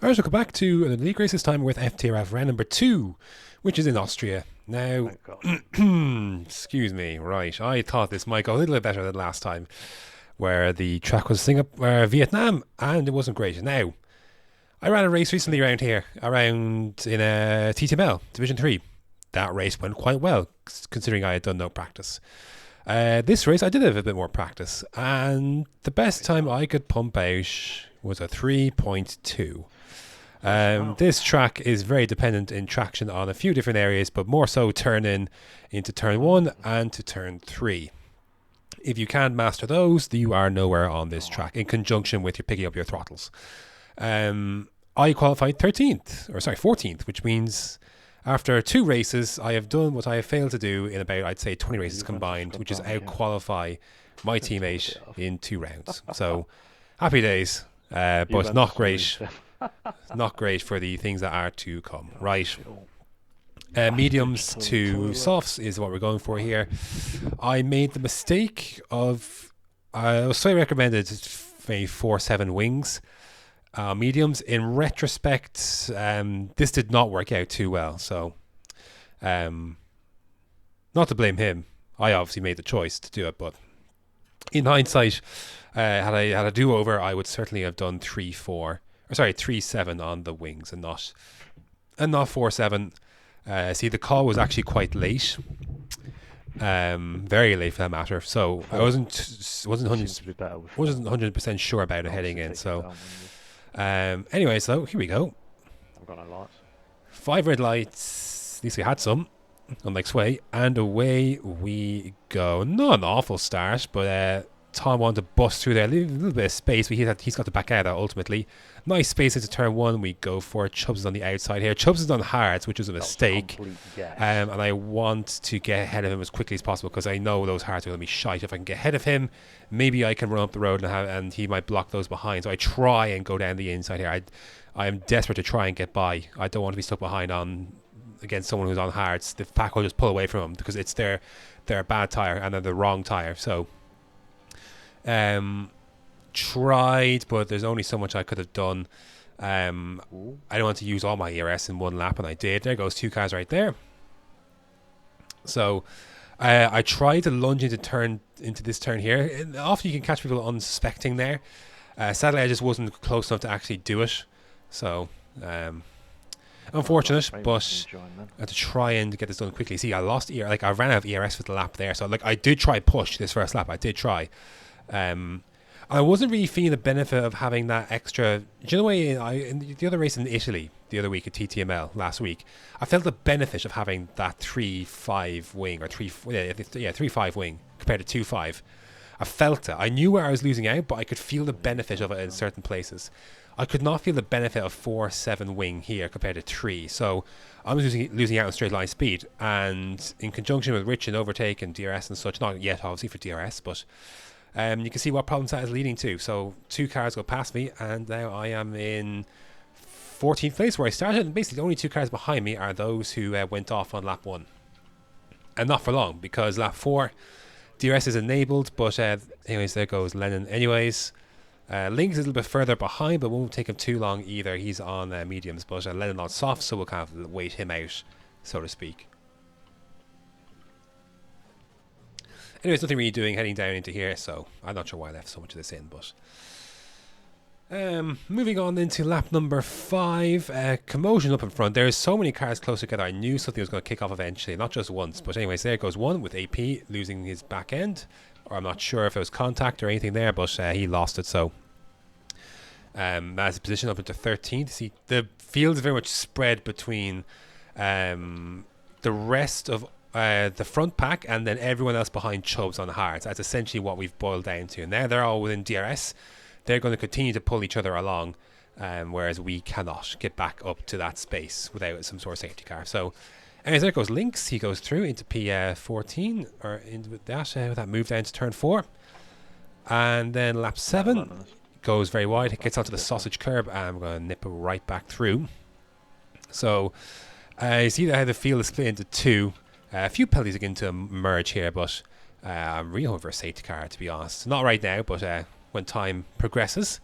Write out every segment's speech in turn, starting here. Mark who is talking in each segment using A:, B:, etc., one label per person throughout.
A: Alright, welcome back to the league race. This time with FTRL round number 2, which is in Austria. Now,
B: Thank God.
A: excuse me, right, I thought this might go a little bit better than last time, where the track was Singapore, Vietnam, and it wasn't great. Now, I ran a race recently around here, around in TTML, Division 3. That race went quite well, considering I had done no practice. This race, I did have a bit more practice, and the best time I could pump out was a 3.2.
B: Wow.
A: This track is very dependent in traction on a few different areas, but more so turning into turn 1 and to turn 3. If you can't master those, you are nowhere on this track, in conjunction with your picking up your throttles. I qualified 14th, which means after 2 races, I have done what I have failed to do in about, I'd say, 20 races combined, which is out-qualify my teammate in 2 rounds. So, happy days, but not great. Not great for the things that are to come. Right. Mediums to softs is what we're going for here. I made the mistake of I was slightly recommended a 4-7 wings. Mediums, in retrospect, this did not work out too well. So, not to blame him. I obviously made the choice to do it, but in hindsight, had I had a do-over, I would certainly have done 3-7 on the wings and not 4-7. See, the call was actually quite late, very late for that matter. So I wasn't 100% sure about it heading in. So anyway, so here we go.
B: I've got a lot. 5
A: red lights. At least we had some, unlike Sway, and away we go. Not an awful start, but Tom wanted to bust through there, a little bit of space, but he's got to back out of that ultimately. Nice space into turn 1. We go for it. Chubbs is on the outside here. Chubbs is on hards, which is a mistake. And I want to get ahead of him as quickly as possible because I know those hards are going to be shite. If I can get ahead of him, maybe I can run up the road and he might block those behind. So I try and go down the inside here. I am desperate to try and get by. I don't want to be stuck behind against someone who's on hards. The pack will just pull away from them because it's their bad tire and they're the wrong tire. So tried, but there's only so much I could have done. I don't want to use all my ERS in one lap, and I did. There goes 2 cars right there. So I tried to lunge into this turn here. Often you can catch people unsuspecting there. Sadly, I just wasn't close enough to actually do it. So unfortunate, but I had to try and get this done quickly. See, I lost I ran out of ERS for the lap there. So I did try push this first lap. I did try. I wasn't really feeling the benefit of having that extra. Do you know in the other race in Italy the other week at TTML last week, I felt the benefit of having that 3-5 wing or 3-5 wing compared to 2-5. I felt it. I knew where I was losing out, but I could feel the benefit of it in certain places. I could not feel the benefit of 4-7 wing here compared to 3. So I was losing out on straight line speed, and in conjunction with Rich and Overtaken, DRS and such, not yet obviously for DRS, but you can see what problems that is leading to. So 2 cars go past me, and now I am in 14th place where I started. And basically, the only 2 cars behind me are those who went off on lap 1, and not for long because lap 4, DRS is enabled. But anyways, there goes Lennon. Anyways, Link is a little bit further behind, but won't take him too long either. He's on mediums, but Lennon on soft, so we'll kind of wait him out, so to speak. Anyways, nothing really doing heading down into here, so I'm not sure why I left so much of this in, but moving on into lap number 5, commotion up in front. There's so many cars close together. I knew something was going to kick off eventually, not just once, but anyways, there goes one with AP losing his back end, or I'm not sure if it was contact or anything there, but he lost it. So that's position up into 13th. See, the field is very much spread between the rest of the front pack and then everyone else behind Chubbs on hards. That's essentially what we've boiled down to. And now they're all within DRS. They're going to continue to pull each other along, whereas we cannot get back up to that space without some sort of safety car. So, anyways, there goes Lynx. He goes through into P14, or into with that move down to turn 4. And then lap 7 goes very wide. It gets onto the sausage curb, and I'm going to nip it right back through. So, you see how the field is split into 2. A few penalties are going to emerge here, but I'm really hoping for a safety car, to be honest. Not right now, but when time progresses.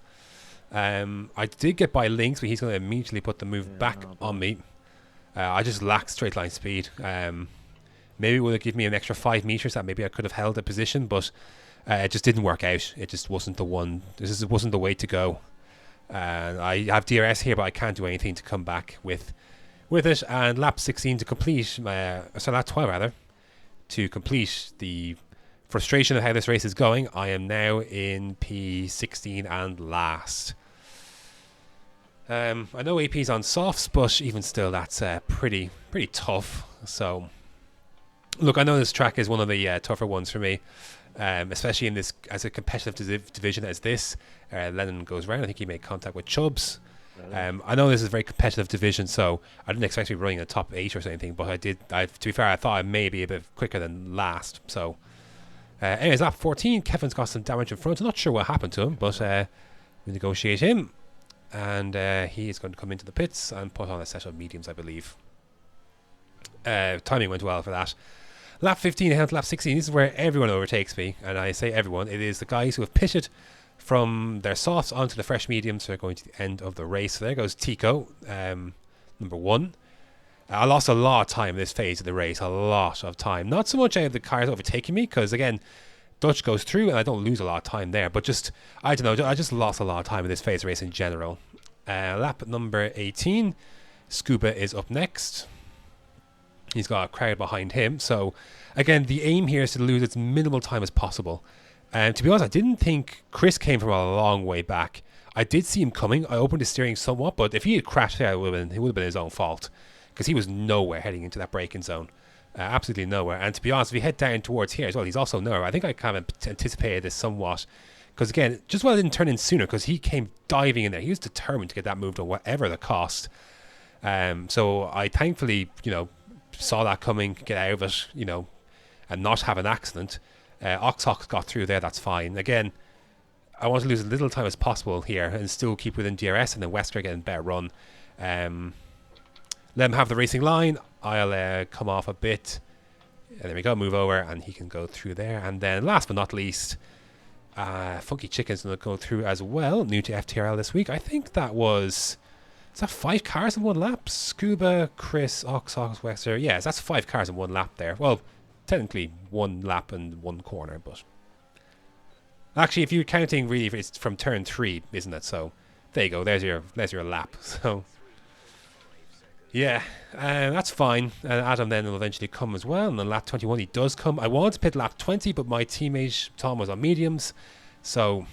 A: I did get by Lynx, but he's going to immediately put the move back on me. I just lacked straight line speed. Maybe it would have given me an extra 5 meters that maybe I could have held a position, but it just didn't work out. It just wasn't the one. This wasn't the way to go. I have DRS here, but I can't do anything to come back with it. And lap 16 to complete, lap 12 rather, to complete the frustration of how this race is going. I am now in P16 and last. I know AP's on softs, but even still, that's pretty tough. So, look, I know this track is one of the tougher ones for me, especially in this as a competitive division as this. Lennon goes round. I think he made contact with Chubbs. I know this is a very competitive division, so I didn't expect to be running a top 8 or something, but I did. To be fair, I thought I may be a bit quicker than last. So, anyways, lap 14, Kevin's got some damage in front. I'm not sure what happened to him, but we negotiate him. And he is going to come into the pits and put on a set of mediums, I believe. Timing went well for that. Lap 15 down to lap 16. This is where everyone overtakes me. And I say everyone. It is the guys who have pitted from their softs onto the fresh mediums. So they're going to the end of the race. So there goes Tico, number 1. I lost a lot of time in this phase of the race. A lot of time. Not so much out of the cars overtaking me, because again, Dutch goes through and I don't lose a lot of time there, but just, I don't know, I just lost a lot of time in this phase race in general. Lap number 18, Scuba is up next. He's got a crowd behind him, so again, the aim here is to lose as minimal time as possible. And to be honest, I didn't think Chris came from a long way back. I did see him coming. I opened his steering somewhat, but if he had crashed there, it would have been his own fault, because he was nowhere heading into that braking zone. Absolutely nowhere. And to be honest, if we head down towards here as well, he's also nowhere. I think I kind of anticipated this somewhat, because again, just why I didn't turn in sooner, because he came diving in there. He was determined to get that moved on whatever the cost. So I thankfully, saw that coming, get out of it, and not have an accident. Oxox got through there, that's fine. Again, I want to lose as little time as possible here and still keep within DRS, and then Wesker getting a better run. Let him have the racing line. I'll come off a bit. And there we go, move over, and he can go through there. And then last but not least, Funky Chicken's going to go through as well. New to FTRL this week. I think that was... Is that 5 cars in one lap? Scuba, Chris, Oxox, Wexer. Yes, that's 5 cars in one lap there. Well, technically 1 lap and 1 corner, but... Actually, if you're counting, really, it's from turn 3, isn't it? So, there you go. There's your lap. So... Yeah, that's fine. Adam then will eventually come as well. And on lap 21 he does come. I wanted to pit lap 20, but my teammate Tom was on mediums. So,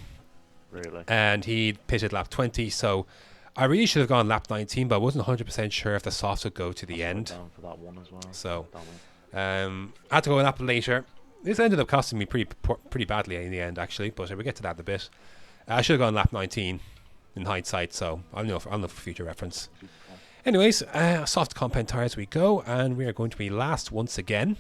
B: really? And
A: he pitted lap 20. So, I really should have gone lap 19, but I wasn't 100% sure if the softs would go to the end.
B: Down for that one as well.
A: So, I had to go a lap later. This ended up costing me pretty badly in the end, actually. But we'll get to that in a bit. I should have gone lap 19 in hindsight. So, I'll know for future reference. Anyways, soft compound tires we go, and we are going to be last once again.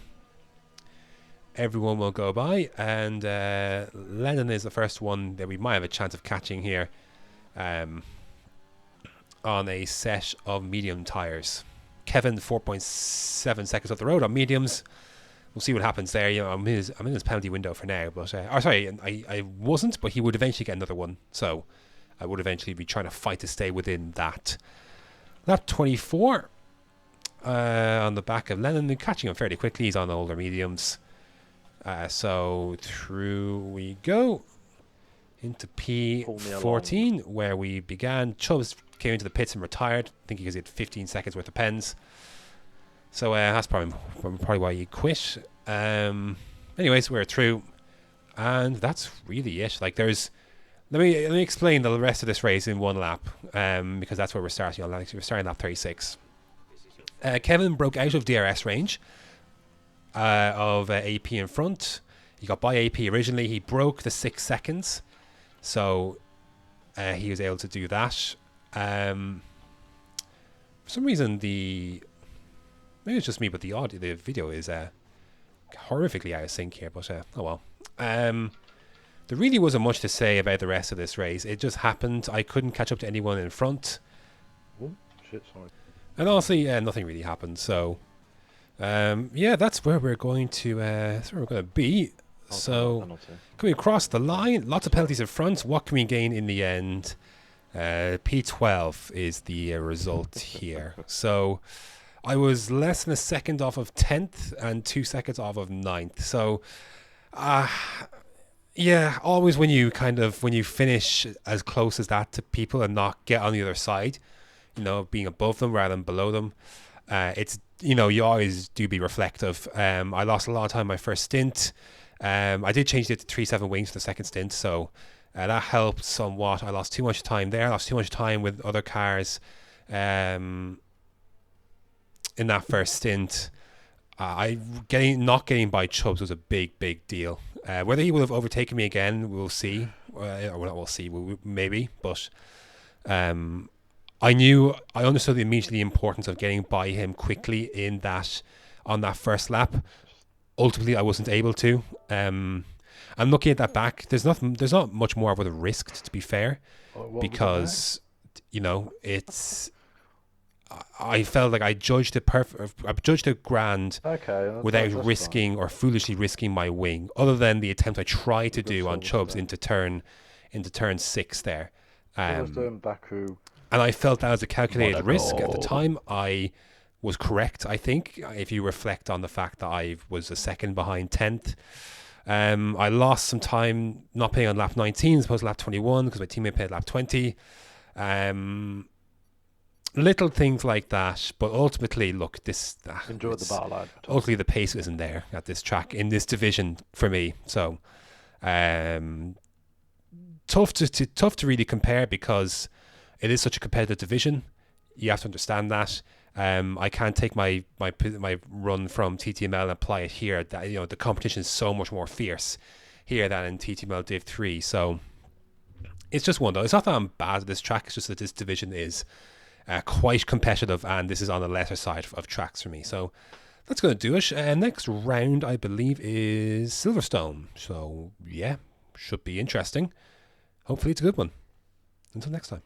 A: Everyone will go by, and Lennon is the first one that we might have a chance of catching here on a set of medium tires. Kevin, 4.7 seconds off the road on mediums. We'll see what happens there. I'm in his penalty window for now, but I wasn't, but he would eventually get another one, so I would eventually be trying to fight to stay within that. Lap 24 on the back of Lennon, catching him fairly quickly. He's on older mediums. So through we go into P14, where we began. Chubbs came into the pits and retired. I think because he had 15 seconds worth of pens. So that's probably why he quit. Anyways, we're through. And that's really it. Like, there's... Let me explain the rest of this race in one lap, because that's where we're starting on. We're starting lap 36. Kevin broke out of DRS range of AP in front. He got by AP originally. He broke the 6 seconds, so he was able to do that. For some reason, maybe it's just me, but the video is horrifically out of sync here. But oh well. There really wasn't much to say about the rest of this race. It just happened. I couldn't catch up to anyone in front.
B: Oh, shit, sorry.
A: And honestly, nothing really happened. So, that's where we're going to be. So, coming across the line, lots of penalties in front. What can we gain in the end? P12 is the result here. So I was less than a second off of 10th and 2 seconds off of 9th. So, yeah, always when you finish as close as that to people and not get on the other side, being above them rather than below them, it's, you always do be reflective. I lost a lot of time my first stint. I did change it to 3.7 wings for the second stint, so that helped somewhat. I lost too much time there. I lost too much time with other cars in that first stint. Not getting by Chubbs was a big deal. Whether he will have overtaken me again, we'll see. Maybe. But I understood immediately the importance of getting by him quickly on that first lap. Ultimately, I wasn't able to. I'm looking at that back. There's not much more I would have risked, to be fair, because it's. I felt like I judged it perfect. I judged it grand without risking or foolishly risking my wing, other than the attempt I tried to do on Chubbs into turn 6 there.
B: doing Baku.
A: And I felt that was a calculated risk at the time. I was correct, I think, if you reflect on the fact that I was a second behind 10th. I lost some time not paying on lap 19 as opposed to lap 21 because my teammate paid lap 20. Little things like that, but ultimately, look,
B: enjoyed the battle line.
A: Ultimately, the pace isn't there at this track in this division for me. So, tough to really compare because it is such a competitive division. You have to understand that. I can't take my run from TTML and apply it here. That the competition is so much more fierce here than in TTML Div 3. So it's just one though. It's not that I'm bad at this track. It's just that this division is quite competitive, and this is on the lesser side of tracks for me. So that's going to do it. Next round, I believe, is Silverstone. So yeah, should be interesting. Hopefully it's a good one. Until next time.